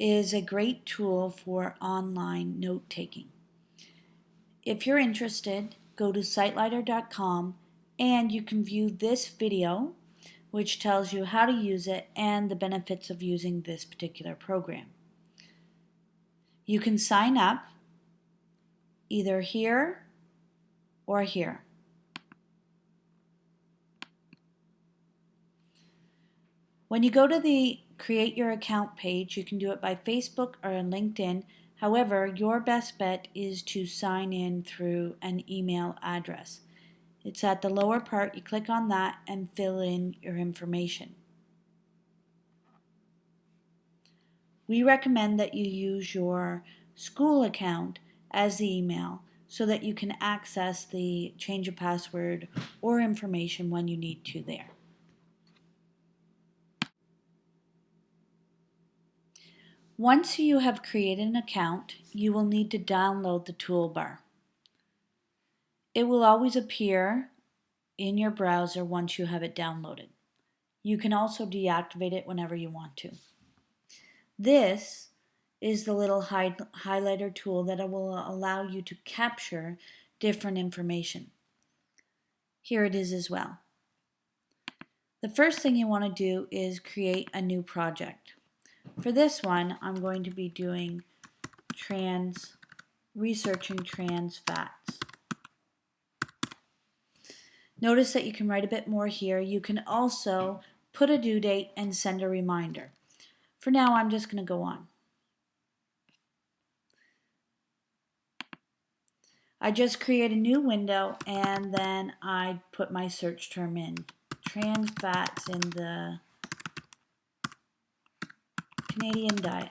is a great tool for online note-taking. If you're interested, go to Citelighter.com and you can view this video, which tells you how to use it and the benefits of using this particular program. You can sign up either here or here. When you go to the Create Your Account page, you can do it by Facebook or LinkedIn. However, your best bet is to sign in through an email address. It's at the lower part. You click on that and fill in your information. We recommend that you use your school account as the email so that you can access the change of password or information when you need to there. Once you have created an account, you will need to download the toolbar. It will always appear in your browser once you have it downloaded. You can also deactivate it whenever you want to. This is the little highlighter tool that will allow you to capture different information. Here it is as well. The first thing you want to do is create a new project. For this one, I'm going to be doing researching trans fats. Notice that you can write a bit more here. You can also put a due date and send a reminder. For now, I'm just going to go on. I just create a new window and then I put my search term in. Trans fats in the Canadian diet.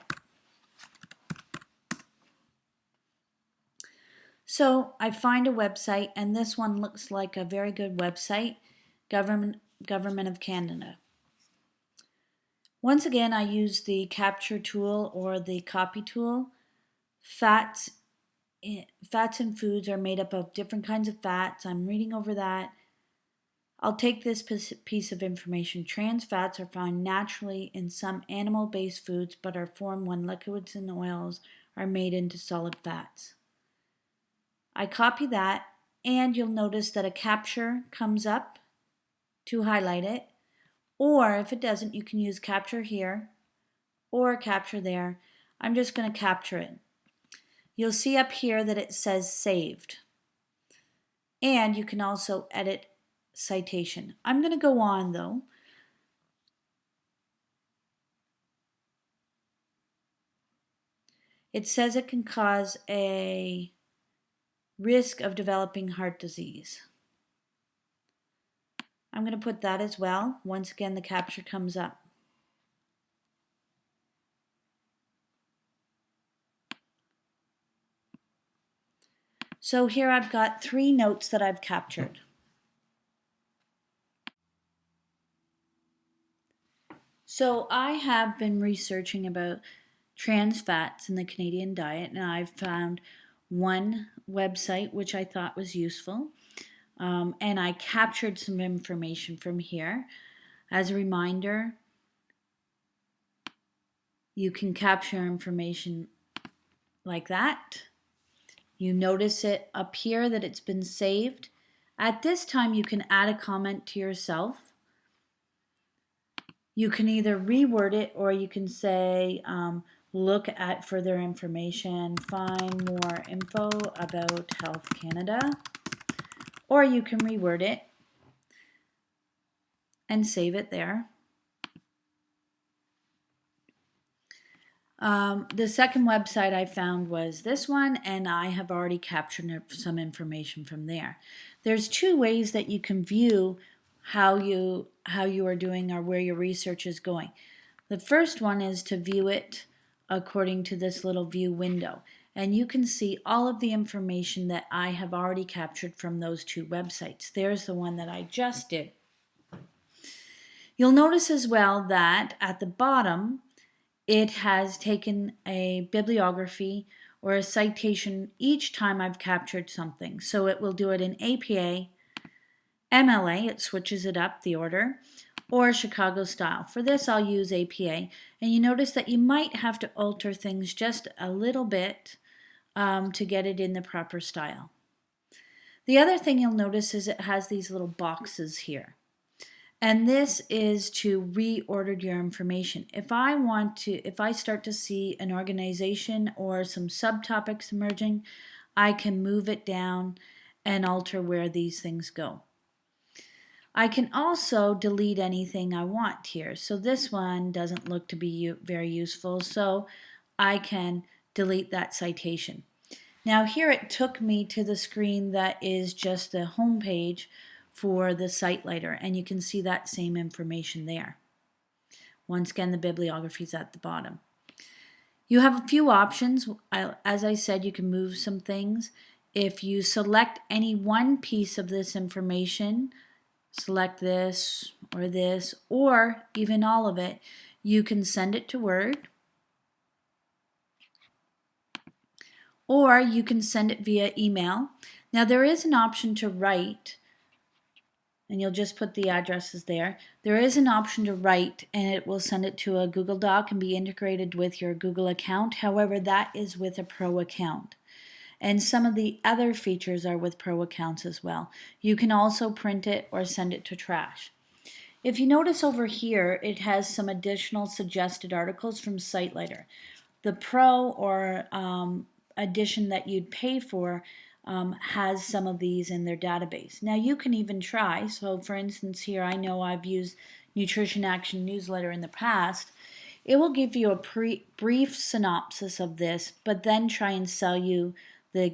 So I find a website, and this one looks like a very good website, Government of Canada. Once again, I use the capture tool or the copy tool. Fats in foods are made up of different kinds of fats. I'm reading over that. I'll take this piece of information. Trans fats are found naturally in some animal-based foods but are formed when liquids and oils are made into solid fats. I copy that, and you'll notice that a capture comes up to highlight it, or if it doesn't, you can use capture here or capture there. I'm just going to capture it. You'll see up here that it says saved, and you can also edit citation. I'm going to go on though. It says it can cause a risk of developing heart disease. I'm going to put that as well. Once again, the capture comes up. So here I've got 3 notes that I've captured. So I have been researching about trans fats in the Canadian diet, and I've found one website which I thought was useful, and I captured some information from here. As a reminder, you can capture information like that. You notice it up here that it's been saved. At this time, you can add a comment to yourself. You can either reword it, or you can say, look at further information, find more info about Health Canada, or you can reword it and save it there. The second website I found was this one, and I have already captured some information from there. There's 2 ways that you can view how you are doing or where your research is going. The first one is to view it according to this little view window, and you can see all of the information that I have already captured from those 2 websites. There's the one that I just did. You'll notice as well that at the bottom it has taken a bibliography or a citation each time I've captured something. So it will do it in APA, MLA, it switches it up, the order, or Chicago style. For this, I'll use APA. And you notice that you might have to alter things just a little bit to get it in the proper style. The other thing you'll notice is it has these little boxes here. And this is to reorder your information. If I start to see an organization or some subtopics emerging, I can move it down and alter where these things go. I can also delete anything I want here. So this one doesn't look to be very useful, so I can delete that citation. Now here it took me to the screen that is just the home page for the Citelighter, and you can see that same information there. Once again, the bibliography is at the bottom. You have a few options. As I said, you can move some things. If you select any one piece of this information, select this, or even all of it, you can send it to Word, or you can send it via email. Now there is an option to write, and you'll just put the addresses there. There is an option to write, and it will send it to a Google Doc and be integrated with your Google account. However, that is with a Pro account. And some of the other features are with Pro accounts as well. You can also print it or send it to trash. If you notice over here, it has some additional suggested articles from Citelighter. The Pro or edition that you'd pay for has some of these in their database. Now you can even try, so for instance here I know I've used Nutrition Action Newsletter in the past. It will give you a brief synopsis of this, but then try and sell you the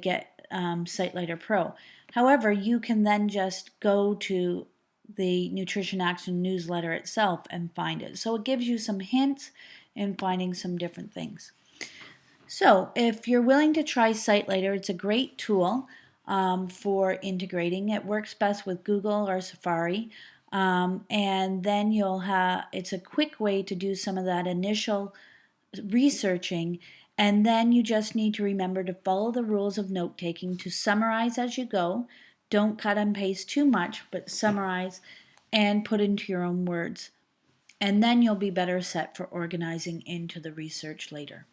Citelighter Pro. However, you can then just go to the Nutrition Action Newsletter itself and find it. So it gives you some hints in finding some different things. So if you're willing to try Citelighter, it's a great tool for integrating. It works best with Google or Safari. And then it's a quick way to do some of that initial researching, and then you just need to remember to follow the rules of note-taking, to summarize as you go. Don't cut and paste too much, but summarize and put into your own words. And then you'll be better set for organizing into the research later.